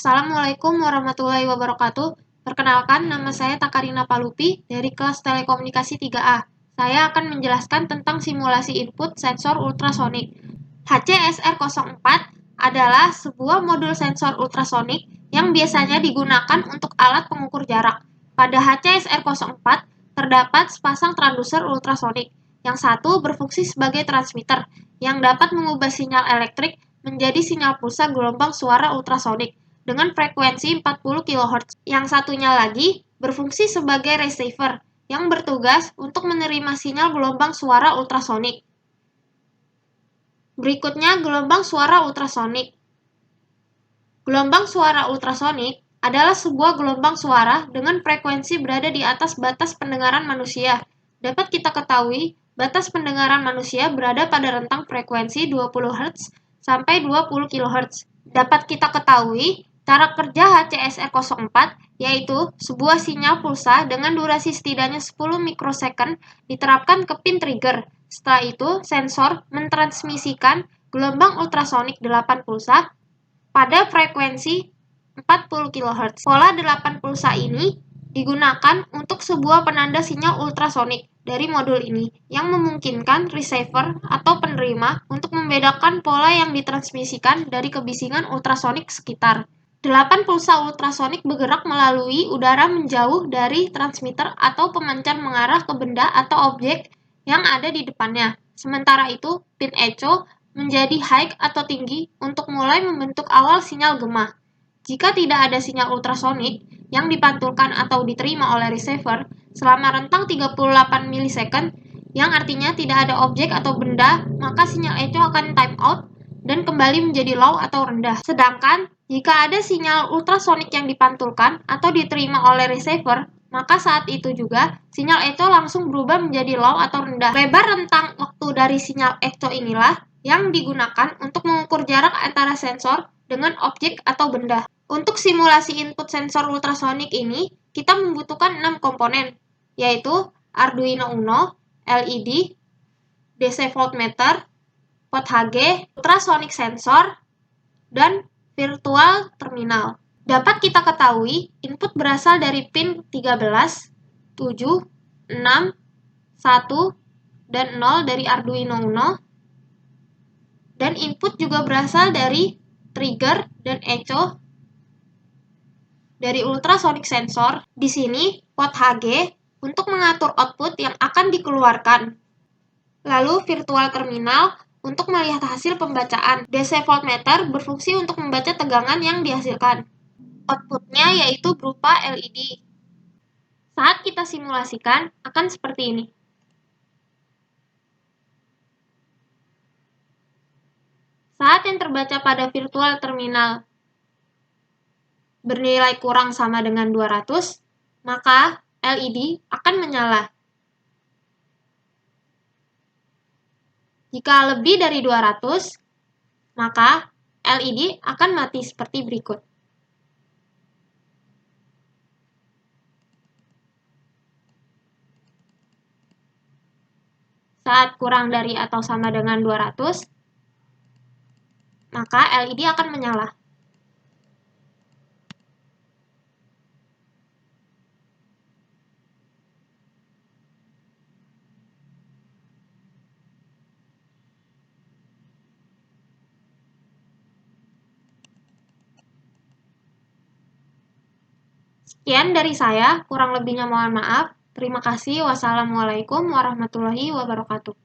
Assalamualaikum warahmatullahi wabarakatuh. Perkenalkan, nama saya Takarina Palupi dari kelas Telekomunikasi 3A. Saya akan menjelaskan tentang simulasi input sensor ultrasonik. HCSR04 adalah sebuah modul sensor ultrasonik yang biasanya digunakan untuk alat pengukur jarak. Pada HCSR04 terdapat sepasang transduser ultrasonik. Yang satu berfungsi sebagai transmitter yang dapat mengubah sinyal elektrik menjadi sinyal pulsa gelombang suara ultrasonik dengan frekuensi 40 kHz. Yang satunya lagi berfungsi sebagai receiver yang bertugas untuk menerima sinyal gelombang suara ultrasonik. Berikutnya gelombang suara ultrasonik. Gelombang suara ultrasonik adalah sebuah gelombang suara dengan frekuensi berada di atas batas pendengaran manusia. Dapat kita ketahui, batas pendengaran manusia berada pada rentang frekuensi 20 Hz sampai 20 kHz. Dapat kita ketahui, cara kerja HCSR04 yaitu sebuah sinyal pulsa dengan durasi setidaknya 10 mikrosecond diterapkan ke pin trigger. Setelah itu, sensor mentransmisikan gelombang ultrasonik 8 pulsa pada frekuensi 40 kHz. Pola 8 pulsa ini digunakan untuk sebuah penanda sinyal ultrasonik dari modul ini yang memungkinkan receiver atau penerima untuk membedakan pola yang ditransmisikan dari kebisingan ultrasonik sekitar. 8 pulsa ultrasonik bergerak melalui udara menjauh dari transmitter atau pemancar mengarah ke benda atau objek yang ada di depannya. Sementara itu, pin echo menjadi high atau tinggi untuk mulai membentuk awal sinyal gema. Jika tidak ada sinyal ultrasonik yang dipantulkan atau diterima oleh receiver selama rentang 38 milisecond, yang artinya tidak ada objek atau benda, maka sinyal echo akan time out dan kembali menjadi low atau rendah. Sedangkan, jika ada sinyal ultrasonik yang dipantulkan atau diterima oleh receiver, maka saat itu juga sinyal echo langsung berubah menjadi low atau rendah. Lebar rentang waktu dari sinyal echo inilah yang digunakan untuk mengukur jarak antara sensor dengan objek atau benda. Untuk simulasi input sensor ultrasonik ini, kita membutuhkan 6 komponen, yaitu Arduino Uno, LED, DC voltmeter, pot Hg, ultrasonic sensor, dan virtual terminal. Dapat kita ketahui, input berasal dari pin 13, 7, 6, 1, dan 0 dari Arduino Uno, dan input juga berasal dari trigger dan echo dari ultrasonic sensor. Di sini, pot Hg untuk mengatur output yang akan dikeluarkan. Lalu virtual terminal untuk melihat hasil pembacaan. DC voltmeter berfungsi untuk membaca tegangan yang dihasilkan. Outputnya yaitu berupa LED. Saat kita simulasikan, akan seperti ini. Saat yang terbaca pada virtual terminal bernilai kurang sama dengan 200, maka LED akan menyala. Jika lebih dari 200, maka LED akan mati seperti berikut. Saat kurang dari atau sama dengan 200, maka LED akan menyala. Sekian dari saya, kurang lebihnya mohon maaf. Terima kasih. Wassalamualaikum warahmatullahi wabarakatuh.